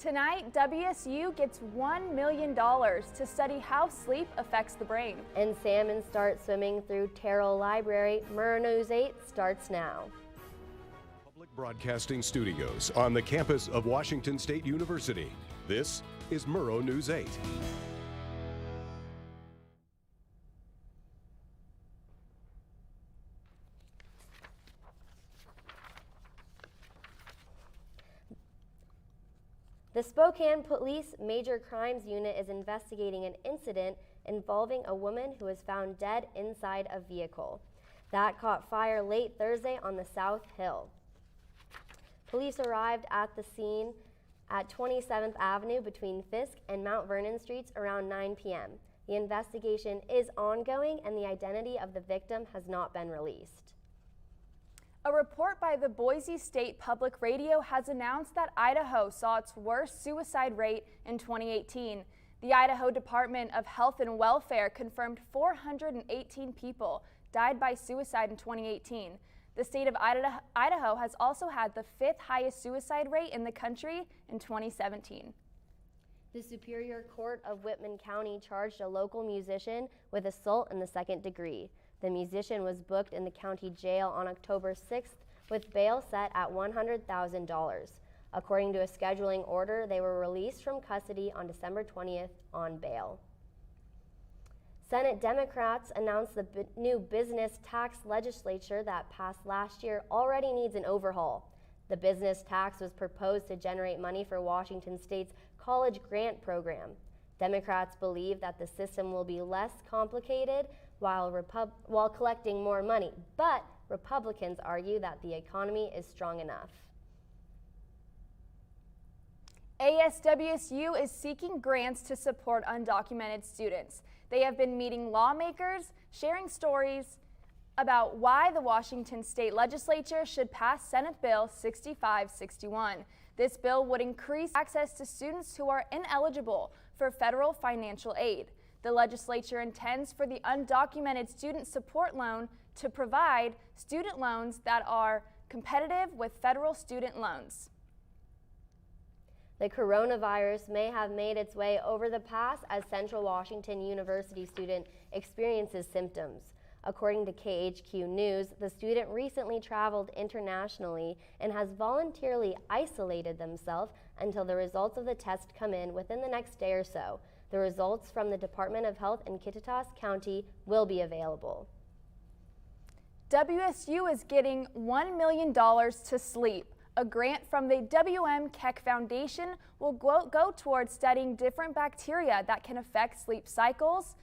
Tonight, WSU gets $1 million to study how sleep affects the brain. And salmon start swimming through Terrell Library. Murrow News 8 starts now. Public Broadcasting Studios on the campus of Washington State University. This is Murrow News 8. The Spokane Police Major Crimes Unit is investigating an incident involving a woman who was found dead inside a vehicle. That caught fire late Thursday on the South Hill. Police arrived at the scene at 27th Avenue between Fisk and Mount Vernon Streets around 9 p.m. The investigation is ongoing and the identity of the victim has not been released. A report by the Boise State Public Radio has announced that Idaho saw its worst suicide rate in 2018. The Idaho Department of Health and Welfare confirmed 418 people died by suicide in 2018. The state of Idaho has also had the 5th highest suicide rate in the country in 2017. The Superior Court of Whitman County charged a local musician with assault in the 2nd degree. The musician was booked in the county jail on October 6th with bail set at $100,000. According to a scheduling order, they were released from custody on December 20th on bail. Senate Democrats announced the new business tax legislature that passed last year already needs an overhaul. The business tax was proposed to generate money for Washington State's college grant program. Democrats believe that the system will be less complicated while collecting more money, but Republicans argue that the economy is strong enough. ASWSU is seeking grants to support undocumented students. They have been meeting lawmakers, sharing stories about why the Washington State Legislature should pass Senate Bill 6561. This bill would increase access to students who are ineligible for federal financial aid. The legislature intends for the undocumented student support loan to provide student loans that are competitive with federal student loans. The coronavirus may have made its way over the pass as Central Washington University student experiences symptoms. According to KHQ News, the student recently traveled internationally and has voluntarily isolated themselves until the results of the test come in within the next day or so. The results from the Department of Health in Kittitas County will be available. WSU is getting $1 million to sleep. A grant from the W.M. Keck Foundation will go towards studying different bacteria that can affect sleep cycles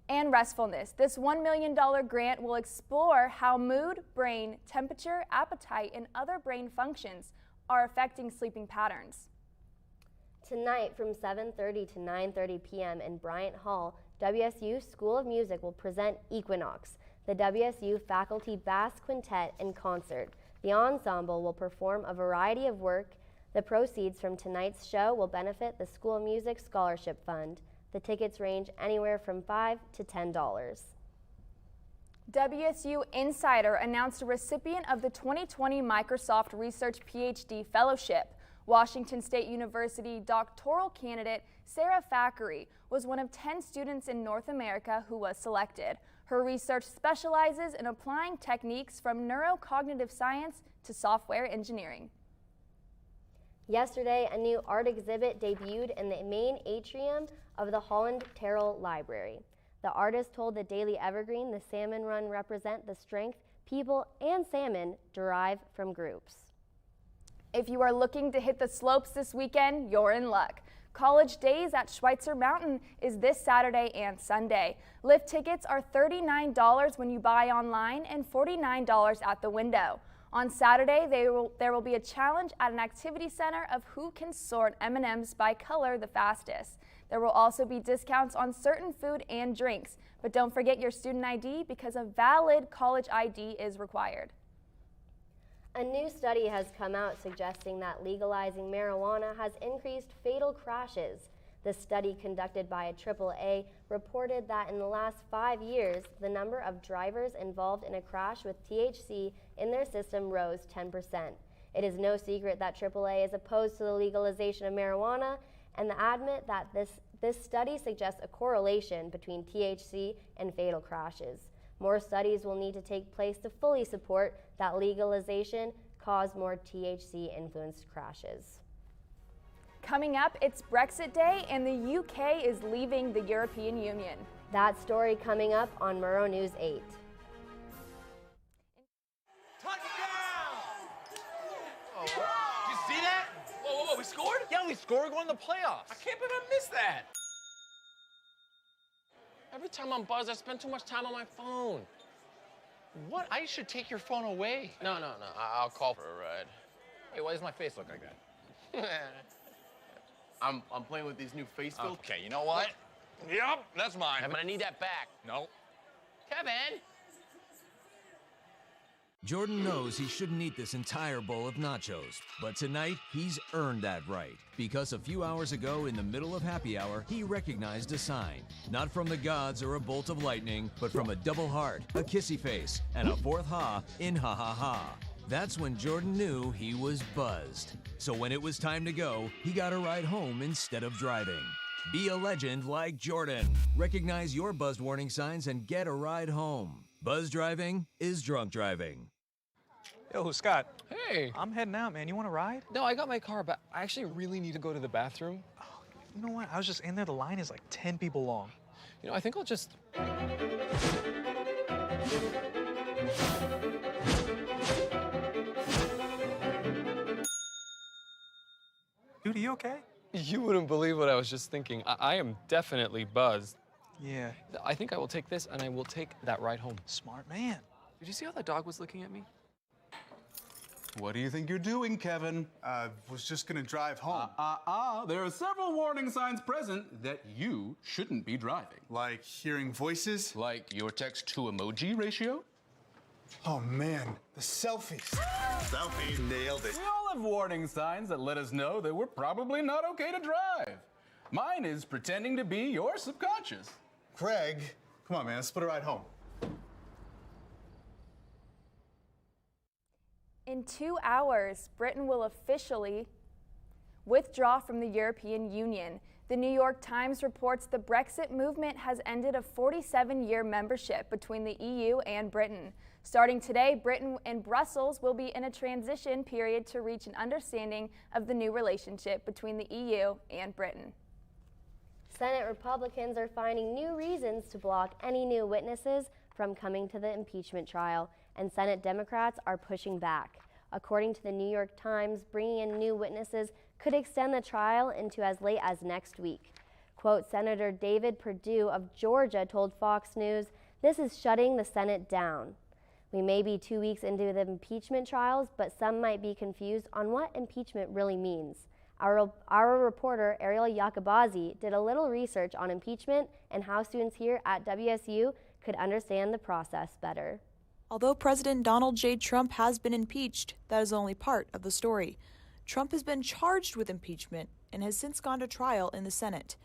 and restfulness. This $1 million grant will explore how mood, brain, temperature, appetite, and other brain functions are affecting sleeping patterns. Tonight from 7:30 to 9:30 p.m. in Bryant Hall, WSU School of Music will present Equinox, the WSU Faculty Bass Quintet in concert. The ensemble will perform a variety of work. The proceeds from tonight's show will benefit the School of Music Scholarship Fund. The tickets range anywhere from $5 to $10. WSU Insider announced a recipient of the 2020 Microsoft Research PhD Fellowship. Washington State University doctoral candidate Sarah Fackery was one of 10 students in North America who was selected. Her research specializes in applying techniques from neurocognitive science to software engineering. Yesterday, a new art exhibit debuted in the main atrium of the Holland Terrell Library. The artist told the Daily Evergreen the salmon run represent the strength people and salmon derive from groups. If you are looking to hit the slopes this weekend, you're in luck. College Days at Schweitzer Mountain is this Saturday and Sunday. Lift tickets are $39 when you buy online and $49 at the window. On Saturday, there will be a challenge at an activity center of who can sort M&Ms by color the fastest. There will also be discounts on certain food and drinks, but don't forget your student ID because a valid college ID is required. A new study has come out suggesting that legalizing marijuana has increased fatal crashes. The study, conducted by a AAA, reported that in the last 5 years, the number of drivers involved in a crash with THC in their system rose 10%. It is no secret that AAA is opposed to the legalization of marijuana, and they admit that this study suggests a correlation between THC and fatal crashes. More studies will need to take place to fully support that legalization caused more THC-influenced crashes. Coming up, it's Brexit Day and the UK is leaving the European Union. That story coming up on Murrow News 8. Oh, did you see that? Whoa, we scored? Yeah, we scored. We're going to the playoffs. I can't believe I missed that. Every time I'm buzzed, I spend too much time on my phone. What? I should take your phone away. No. I'll call for a ride. Hey, why does my face look like that? I'm playing with these new face filters. Okay, you know what? Yep, that's mine. But I need that back. No. Kevin! Jordan knows he shouldn't eat this entire bowl of nachos, but tonight he's earned that right because a few hours ago in the middle of happy hour, he recognized a sign, not from the gods or a bolt of lightning, but from a double heart, a kissy face, and a fourth ha in ha ha ha. That's when Jordan knew he was buzzed. So when it was time to go, he got a ride home instead of driving. Be a legend like Jordan. Recognize your buzzed warning signs and get a ride home. Buzz driving is drunk driving. Yo, Scott. Hey. I'm heading out, man. You want to ride? No, I got my car, but I actually really need to go to the bathroom. Oh, you know what? I was just in there. The line is like 10 people long. You know, I think I'll just... Dude, are you okay? You wouldn't believe what I was just thinking. I am definitely buzzed. Yeah. I think I will take this, and I will take that ride home. Smart man. Did you see how the dog was looking at me? What do you think you're doing, Kevin? Was just gonna drive home. There are several warning signs present that you shouldn't be driving. Like hearing voices? Like your text-to-emoji ratio? Oh man, the selfies. Selfie. Nailed it. We all have warning signs that let us know that we're probably not okay to drive. Mine is pretending to be your subconscious. Greg, come on man, let's split a ride home. In 2 hours, Britain will officially withdraw from the European Union. The New York Times reports the Brexit movement has ended a 47-year membership between the EU and Britain. Starting today, Britain and Brussels will be in a transition period to reach an understanding of the new relationship between the EU and Britain. Senate Republicans are finding new reasons to block any new witnesses from coming to the impeachment trial, and Senate Democrats are pushing back. According to the New York Times, bringing in new witnesses could extend the trial into as late as next week. Quote, Senator David Perdue of Georgia told Fox News, "This is shutting the Senate down. We may be 2 weeks into the impeachment trials, but some might be confused on what impeachment really means." Our reporter, Ariel Yacobazi, did a little research on impeachment and how students here at WSU could understand the process better. Although President Donald J. Trump has been impeached, that is only part of the story. Trump has been charged with impeachment and has since gone to trial in the Senate.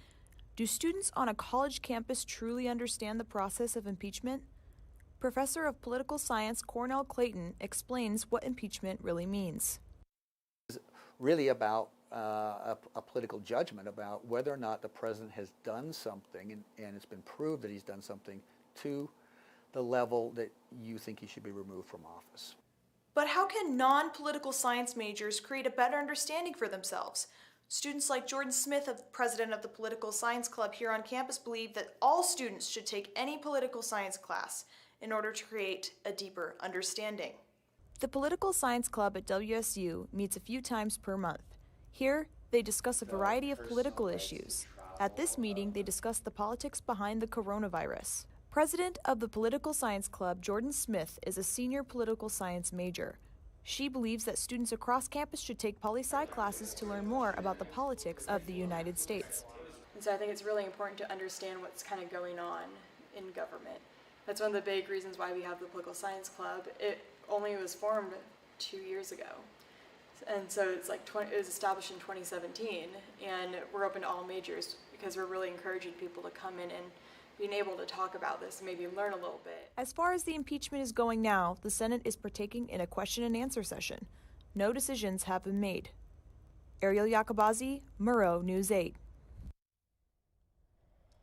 Do students on a college campus truly understand the process of impeachment? Professor of Political Science Cornell Clayton explains what impeachment really means. It's really about a political judgment about whether or not the president has done something, and it's been proved that he's done something to the level that you think he should be removed from office. But how can non-political science majors create a better understanding for themselves? Students like Jordan Smith, president of the Political Science Club here on campus, believe that all students should take any political science class in order to create a deeper understanding. The Political Science Club at WSU meets a few times per month. Here, they discuss a variety of political issues. At this meeting, they discuss the politics behind the coronavirus. President of the Political Science Club, Jordan Smith, is a senior political science major. She believes that students across campus should take poli-sci classes to learn more about the politics of the United States. And so I think it's really important to understand what's kind of going on in government. That's one of the big reasons why we have the Political Science Club. It only was formed 2 years ago. And so it's like it was established in 2017, and we're open to all majors because we're really encouraging people to come in and being able to talk about this and maybe learn a little bit. As far as the impeachment is going now, the Senate is partaking in a question and answer session. no decisions have been made. Ariel Yacobazi, Murrow, News 8.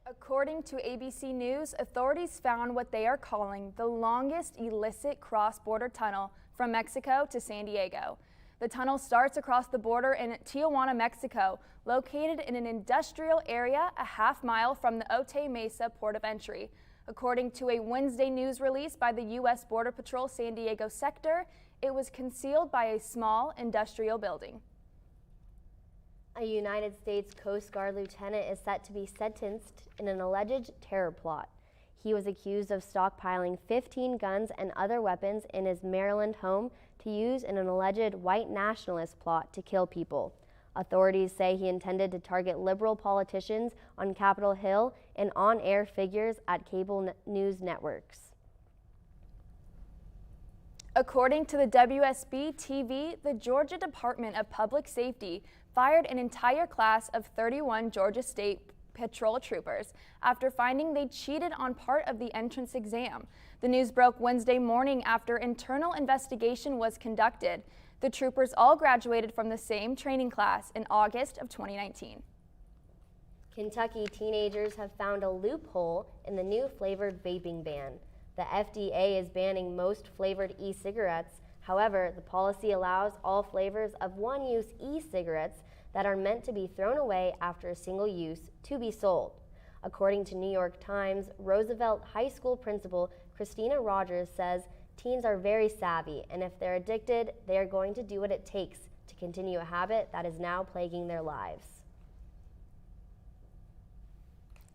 According to ABC News, authorities found what they are calling the longest illicit cross-border tunnel from Mexico to San Diego. The tunnel starts across the border in Tijuana, Mexico, located in an industrial area a half-mile from the Otay Mesa port of entry. According to a Wednesday news release by the U.S. Border Patrol San Diego sector, it was concealed by a small industrial building. A United States Coast Guard lieutenant is set to be sentenced in an alleged terror plot. He was accused of stockpiling 15 guns and other weapons in his Maryland home to use in an alleged white nationalist plot to kill people. Authorities say he intended to target liberal politicians on Capitol Hill and on-air figures at cable news networks. According to the WSB-TV, the Georgia Department of Public Safety fired an entire class of 31 Georgia State Patrol troopers after finding they cheated on part of the entrance exam. The news broke Wednesday morning after internal investigation was conducted. The troopers all graduated from the same training class in August of 2019. Kentucky teenagers have found a loophole in the new flavored vaping ban. The FDA is banning most flavored e-cigarettes. However, the policy allows all flavors of one-use e-cigarettes that are meant to be thrown away after a single use to be sold. According to New York Times, Roosevelt High School principal Christina Rogers says teens are very savvy, and if they're addicted, they are going to do what it takes to continue a habit that is now plaguing their lives.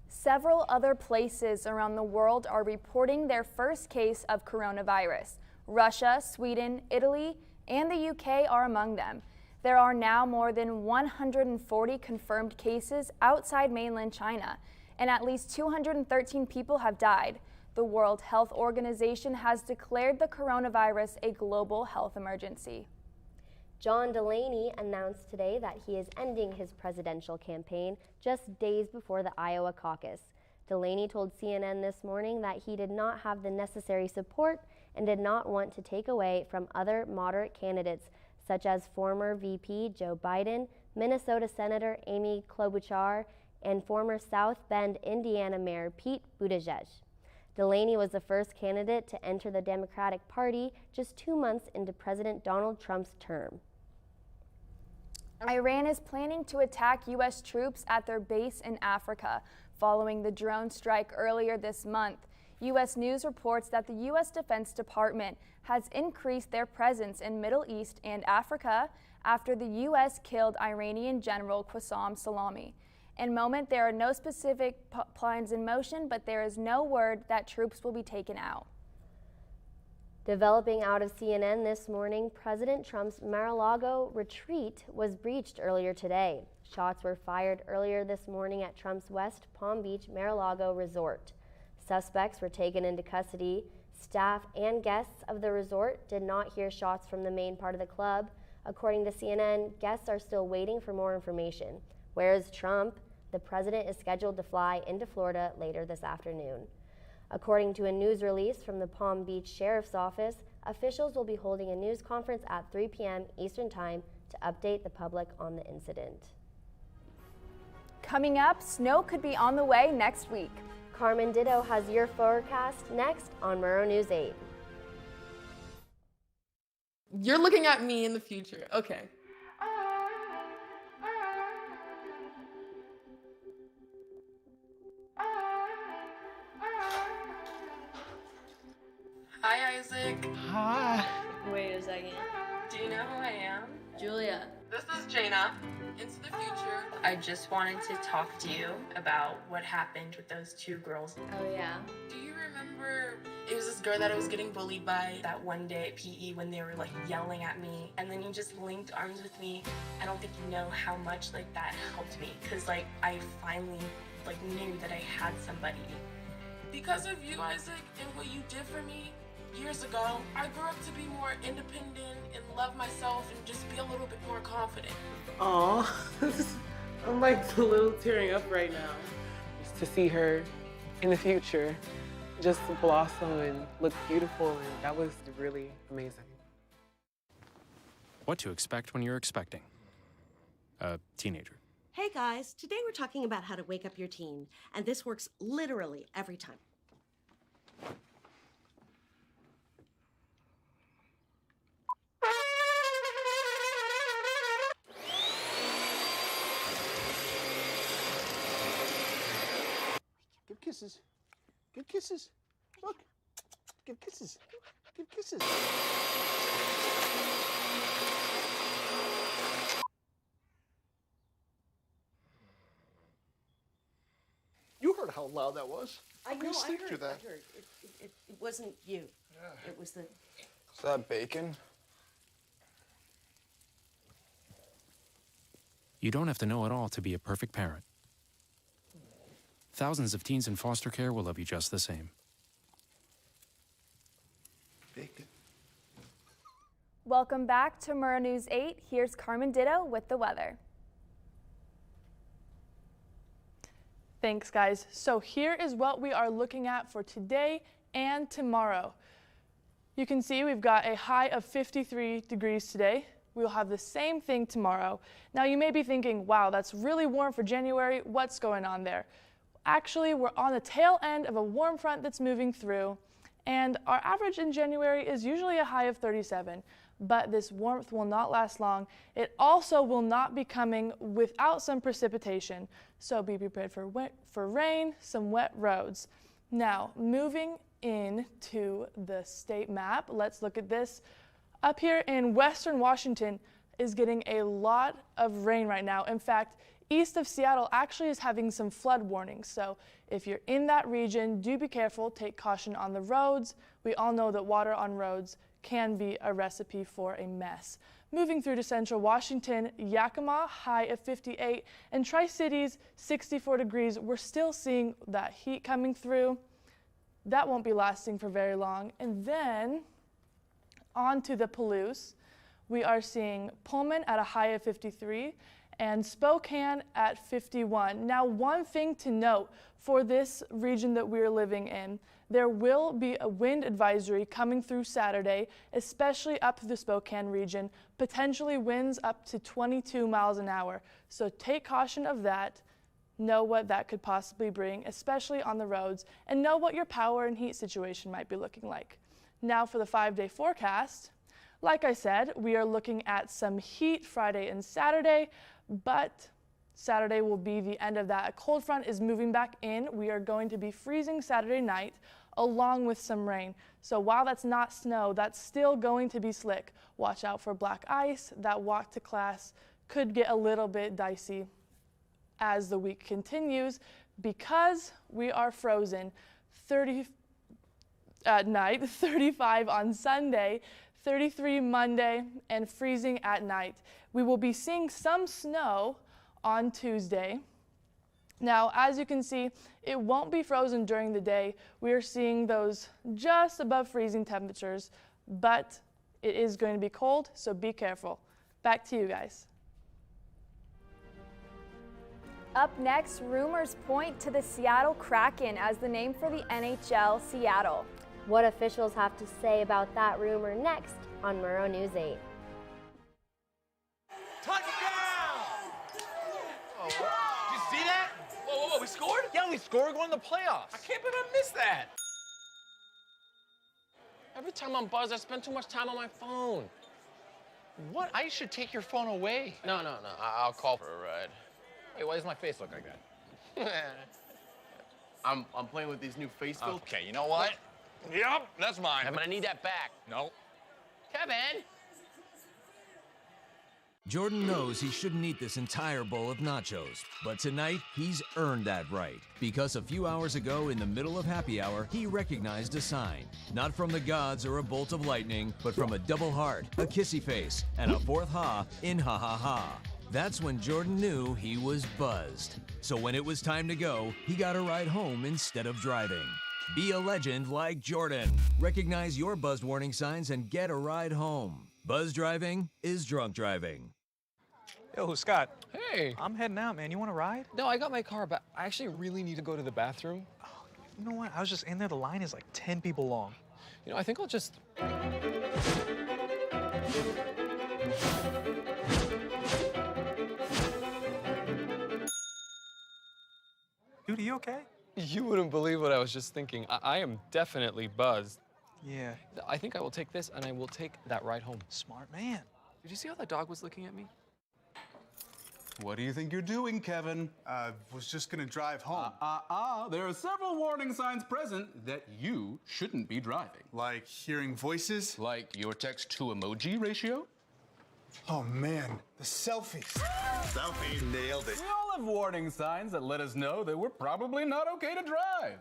Several other places around the world are reporting their first case of coronavirus. Russia, Sweden, Italy, and the UK are among them. There are now more than 140 confirmed cases outside mainland China, and at least 213 people have died. The World Health Organization has declared the coronavirus a global health emergency. John Delaney announced today that he is ending his presidential campaign just days before the Iowa caucus. Delaney told CNN this morning that he did not have the necessary support and did not want to take away from other moderate candidates such as former VP Joe Biden, Minnesota Senator Amy Klobuchar, and former South Bend, Indiana Mayor Pete Buttigieg. Delaney was the first candidate to enter the Democratic Party just 2 months into President Donald Trump's term. Iran is planning to attack U.S. troops at their base in Africa following the drone strike earlier this month. U.S. News reports that the U.S. Defense Department has increased their presence in Middle East and Africa after the U.S. killed Iranian General Qasem Soleimani. In moment, there are no specific plans in motion, but there is no word that troops will be taken out. Developing out of CNN this morning, President Trump's Mar-a-Lago retreat was breached earlier today. Shots were fired earlier this morning at Trump's West Palm Beach Mar-a-Lago resort. Suspects were taken into custody. Staff and guests of the resort did not hear shots from the main part of the club. According to CNN, guests are still waiting for more information. Where is Trump? The president is scheduled to fly into Florida later this afternoon. According to a news release from the Palm Beach Sheriff's Office, officials will be holding a news conference at 3 p.m. Eastern Time to update the public on the incident. Coming up, snow could be on the way next week. Carmen Ditto has your forecast next on Murrow News 8. You're looking at me in the future. Okay. Hi, Isaac. Hi. Wait a second. Do you know who I am? Julia. This is Jaina. Into the future. I just wanted to talk to you about what happened with those two girls. Oh, yeah? Do you remember it was this girl that I was getting bullied by that one day at PE when they were like yelling at me, and then you just linked arms with me? I don't think you know how much like that helped me, because like I finally like knew that I had somebody. Because of you, Isaac, and what you did for me years ago, I grew up to be more independent and love myself and just be a little bit more confident. Aw, I'm like a little tearing up right now. Just to see her in the future just blossom and look beautiful, and that was really amazing. what to expect when you're expecting a teenager. Hey guys, today we're talking about how to wake up your teen, and this works literally every time. Give kisses. Give kisses. Look. Give kisses. Give kisses. You heard how loud that was. I How can know, you sleep through that? I heard. It wasn't you. It was the... Is that bacon? You don't have to know it all to be a perfect parent. Thousands of teens in foster care will love you just the same. Bacon. Welcome back to Murrow News 8. Here's Carmen Ditto with the weather. Thanks, guys. So here is what we are looking at for today and tomorrow. You can see we've got a high of 53 degrees today. We'll have the same thing tomorrow. Now you may be thinking, wow, that's really warm for January. What's going on there? Actually, we're on the tail end of a warm front that's moving through, and our average in January is usually a high of 37. But this warmth will not last long. It also will not be coming without some precipitation, so be prepared for rain, some wet roads. Now, moving into the state map, let's look at this. Up here in western Washington is getting a lot of rain right now. In fact, east of Seattle actually is having some flood warnings, so if you're in that region, do be careful, take caution on the roads. We all know that water on roads can be a recipe for a mess. Moving through to central Washington, Yakima, high of 58, and Tri-Cities, 64 degrees. We're still seeing that heat coming through. That won't be lasting for very long. And then on to the Palouse, we are seeing Pullman at a high of 53 and Spokane at 51. Now, one thing to note for this region that we're living in, there will be a wind advisory coming through Saturday, especially up the Spokane region, potentially winds up to 22 miles an hour. So take caution of that, know what that could possibly bring, especially on the roads, and know what your power and heat situation might be looking like. Now for the 5-day forecast, like I said, we are looking at some heat Friday and Saturday, but Saturday will be the end of that. A cold front is moving back in. We are going to be freezing Saturday night along with some rain. So while that's not snow, that's still going to be slick. Watch out for black ice. That walk to class could get a little bit dicey as the week continues because we are frozen. 30 at night, 35 on Sunday, 33 Monday, and freezing at night. We will be seeing some snow on Tuesday. Now, as you can see, it won't be frozen during the day. We are seeing those just above freezing temperatures, but it is going to be cold, so be careful. Back to you guys. Up next, rumors point to the Seattle Kraken as the name for the NHL Seattle. What officials have to say about that rumor next on Murrow News 8. Oh, did you see that? Whoa, we scored? Yeah, we scored. We're going to the playoffs. I can't believe I missed that. Every time I'm buzzed, I spend too much time on my phone. What? I should take your phone away. No, I'll call for a ride. Hey, why does my face look like that? I'm playing with these new face filters. Okay, you know what? Yep, that's mine. I'm gonna need that back. No. Kevin! Jordan knows he shouldn't eat this entire bowl of nachos, but tonight he's earned that right. Because a few hours ago in the middle of happy hour, he recognized a sign. Not from the gods or a bolt of lightning, but from a double heart, a kissy face, and a fourth ha in ha ha ha. That's when Jordan knew he was buzzed. So when it was time to go, he got a ride home instead of driving. Be a legend like Jordan. Recognize your buzzed warning signs and get a ride home. Buzz driving is drunk driving. Yo, Scott. Hey. I'm heading out, man. You want to ride? No, I got my car, but I actually really need to go to the bathroom. Oh, you know what? I was just in there. The line is like 10 people long. You know, I think I'll just... you okay? You wouldn't believe what I was just thinking. I am definitely buzzed. Yeah. I think I will take this and I will take that ride home. Smart man. Did you see how that dog was looking at me? What do you think you're doing, Kevin? Was just gonna drive home. There are several warning signs present that you shouldn't be driving. Like hearing voices? Like your text-to-emoji ratio? Oh man, the selfies. Selfie. Nailed it. We all have warning signs that let us know that we're probably not okay to drive.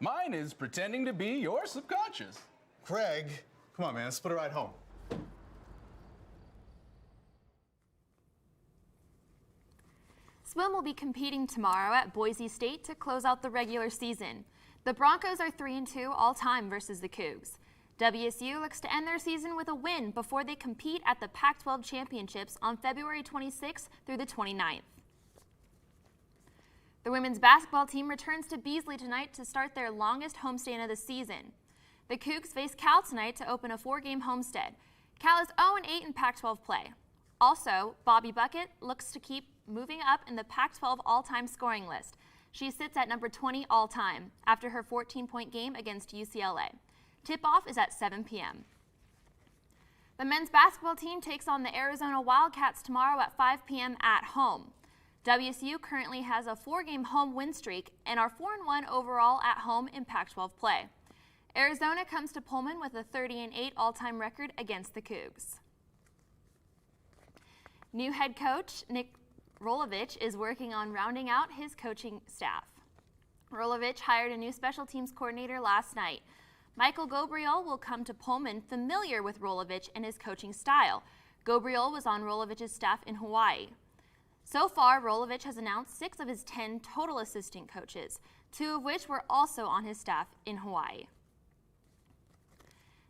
Mine is pretending to be your subconscious. Greg, come on man, let's split a ride home. Swim will be competing tomorrow at Boise State to close out the regular season. The Broncos are 3-2 all-time versus the Cougs. WSU looks to end their season with a win before they compete at the Pac-12 Championships on February 26th through the 29th. The women's basketball team returns to Beasley tonight to start their longest homestand of the season. The Cougs face Cal tonight to open a 4-game homestand. Cal is 0-8 in Pac-12 play. Also, Bobby Bucket looks to keep moving up in the Pac-12 all-time scoring list. She sits at number 20 all-time after her 14-point game against UCLA. Tip-off is at 7 p.m. The men's basketball team takes on the Arizona Wildcats tomorrow at 5 p.m. at home. WSU currently has a 4-game home win streak and are 4-1 overall at home in Pac-12 play. Arizona comes to Pullman with a 30-8 all-time record against the Cougs. New head coach Nick Rolovich is working on rounding out his coaching staff. Rolovich hired a new special teams coordinator last night. Michael Gobriel will come to Pullman familiar with Rolovich and his coaching style. Gobriel was on Rolovich's staff in Hawaii. So far, Rolovich has announced 6 of his 10 total assistant coaches, 2 of which were also on his staff in Hawaii.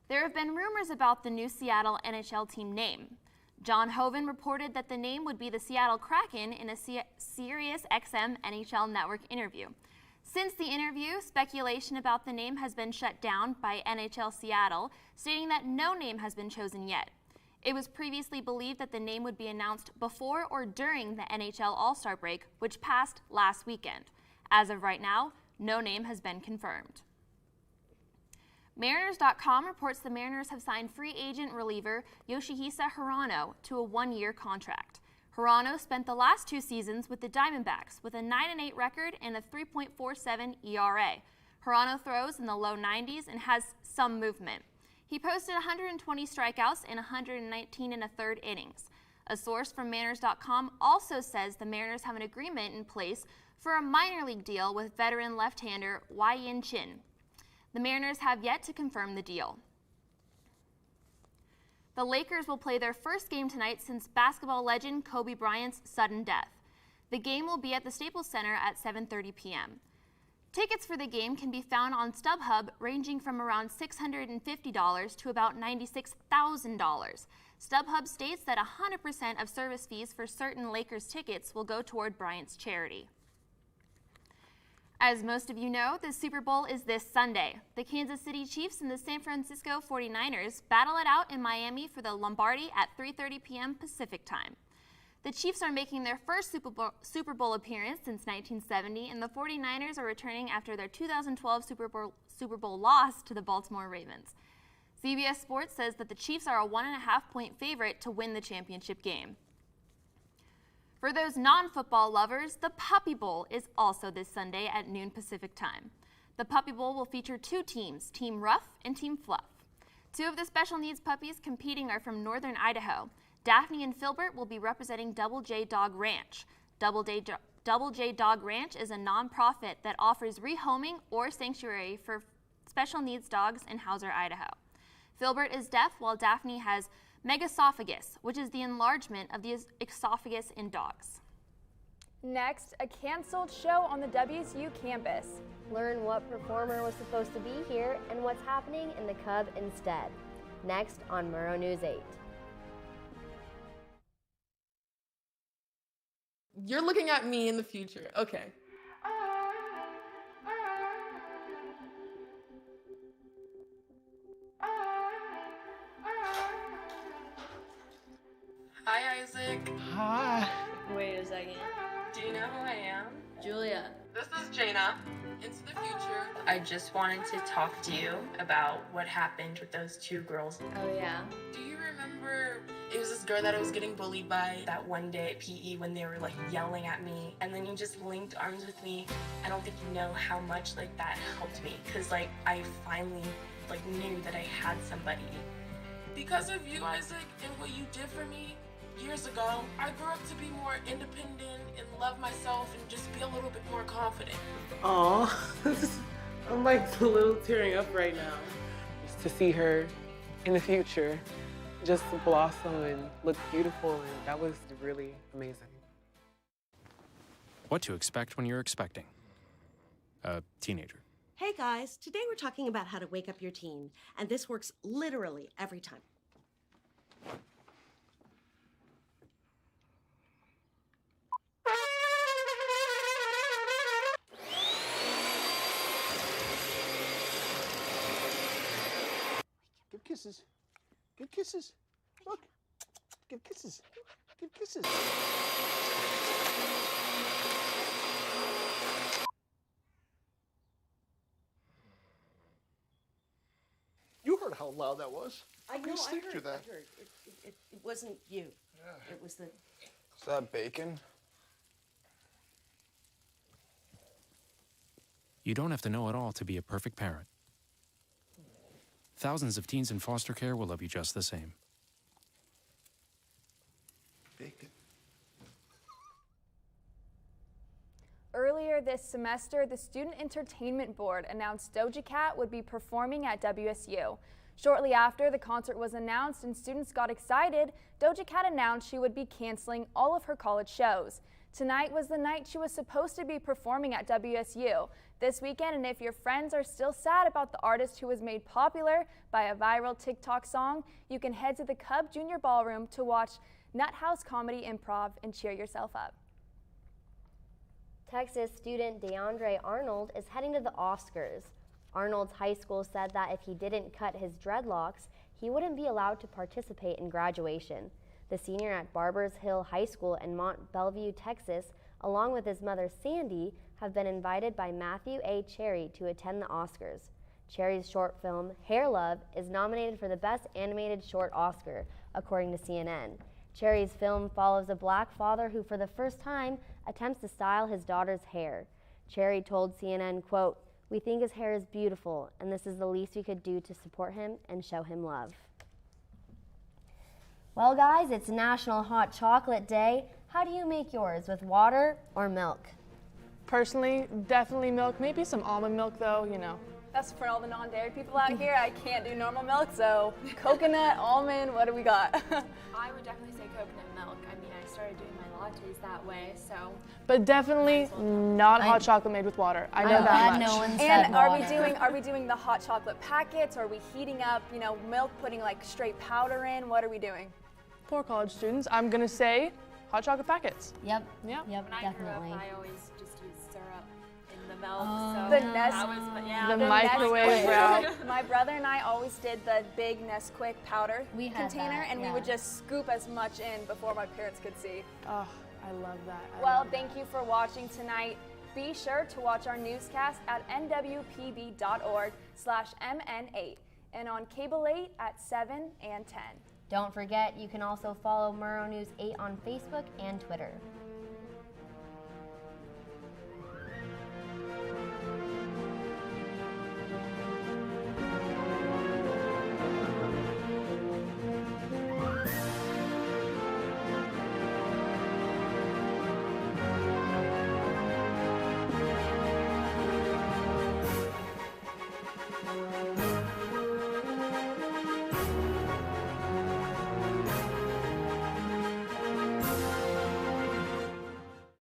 There have been rumors about the new Seattle NHL team name. John Hoven reported that the name would be the Seattle Kraken in a Sirius XM NHL Network interview. Since the interview, speculation about the name has been shut down by NHL Seattle, stating that no name has been chosen yet. It was previously believed that the name would be announced before or during the NHL All-Star break, which passed last weekend. As of right now, no name has been confirmed. Mariners.com reports the Mariners have signed free agent reliever Yoshihisa Hirano to a 1-year contract. Hirano spent the last 2 seasons with the Diamondbacks with a 9-8 record and a 3.47 ERA. Hirano throws in the low 90s and has some movement. He posted 120 strikeouts in 119 1/3 innings. A source from Mariners.com also says the Mariners have an agreement in place for a minor league deal with veteran left-hander Wai-Yin Chin. The Mariners have yet to confirm the deal. The Lakers will play their first game tonight since basketball legend Kobe Bryant's sudden death. The game will be at the Staples Center at 7:30 p.m. Tickets for the game can be found on StubHub, ranging from around $650 to about $96,000. StubHub states that 100% of service fees for certain Lakers tickets will go toward Bryant's charity. As most of you know, the Super Bowl is this Sunday. The Kansas City Chiefs and the San Francisco 49ers battle it out in Miami for the Lombardi at 3:30 p.m. Pacific time. The Chiefs are making their first Super Bowl appearance since 1970, and the 49ers are returning after their 2012 Super Bowl loss to the Baltimore Ravens. CBS Sports says that the Chiefs are a 1.5-point favorite to win the championship game. For those non-football lovers, the Puppy Bowl is also this Sunday at noon Pacific time. The Puppy Bowl will feature 2 teams, Team Rough and Team Fluff. 2 of the special needs puppies competing are from northern Idaho. Daphne and Filbert will be representing Double J Dog Ranch. Double J Dog Ranch is a nonprofit that offers rehoming or sanctuary for special needs dogs in Hauser, Idaho. Filbert is deaf, while Daphne has megasophagus, which is the enlargement of the esophagus in dogs. Next, a canceled show on the WSU campus. Learn what performer was supposed to be here and what's happening in the Cub instead. Next on Murrow News 8. You're looking at me in the future. Okay. Hi, Isaac. Hi. Wait a second. Do you know who I am? Julia. This is Jaina. Into the future. I just wanted to talk to you about what happened with those two girls. Oh, yeah? Do you remember it was this girl that I was getting bullied by that one day at PE when they were like yelling at me, and then you just linked arms with me? I don't think you know how much like that helped me, because like I finally like knew that I had somebody. Because of you, Isaac, and what you did for me years ago, I grew up to be more independent and love myself and just be a little bit more confident. Aw, I'm like a little tearing up right now. Just to see her in the future just blossom and look beautiful, and that was really amazing. What to expect when you're expecting a teenager. Hey guys, today we're talking about how to wake up your teen, and this works literally every time. Give kisses. Give kisses. Look. Give kisses. Give kisses. You heard how loud that was. I know, Please I sleep heard, through that. I heard. It wasn't you. It was the... Is that bacon? You don't have to know it all to be a perfect parent. Thousands of teens in foster care will love you just the same. Bacon. Earlier this semester, the Student Entertainment Board announced Doja Cat would be performing at WSU. Shortly after the concert was announced and students got excited, Doja Cat announced she would be canceling all of her college shows. Tonight was the night she was supposed to be performing at WSU this weekend, and if your friends are still sad about the artist who was made popular by a viral TikTok song, you can head to the Cub Junior Ballroom to watch Nut House Comedy Improv and cheer yourself up. Texas student DeAndre Arnold is heading to the Oscars. Arnold's high school said that if he didn't cut his dreadlocks, he wouldn't be allowed to participate in graduation. The senior at Barbers Hill High School in Mont Belvieu, Texas, along with his mother Sandy, have been invited by Matthew A. Cherry to attend the Oscars. Cherry's short film, Hair Love, is nominated for the Best Animated Short Oscar, according to CNN. Cherry's film follows a black father who, for the first time, attempts to style his daughter's hair. Cherry told CNN, quote, "We think his hair is beautiful, and this is the least we could do to support him and show him love." Well, guys, it's National Hot Chocolate Day. How do you make yours, with water or milk? Personally, definitely milk. Maybe some almond milk, though, you know. That's for all the non-dairy people out here. I can't do normal milk, so coconut, almond, what do we got? I would definitely say coconut milk. I mean, I started doing my lattes that way, so. But definitely not hot chocolate made with water. I know that much. And are we doing the hot chocolate packets? Or are we heating up, you know, milk, putting like straight powder in? What are we doing? Poor college students, I'm gonna say hot chocolate packets. Yep. Yeah. Yep, when definitely. I grew up, I always just used syrup in the milk. So The Nest, that was, yeah, the microwave route. My brother and I always did the big Nesquik powder container, that, and we yeah. would just scoop as much in before my parents could see. Oh, I love that. Well, thank you for watching tonight. Be sure to watch our newscast at nwpb.org/mn8 and on Cable 8 at 7 and 10. Don't forget, you can also follow Murrow News 8 on Facebook and Twitter.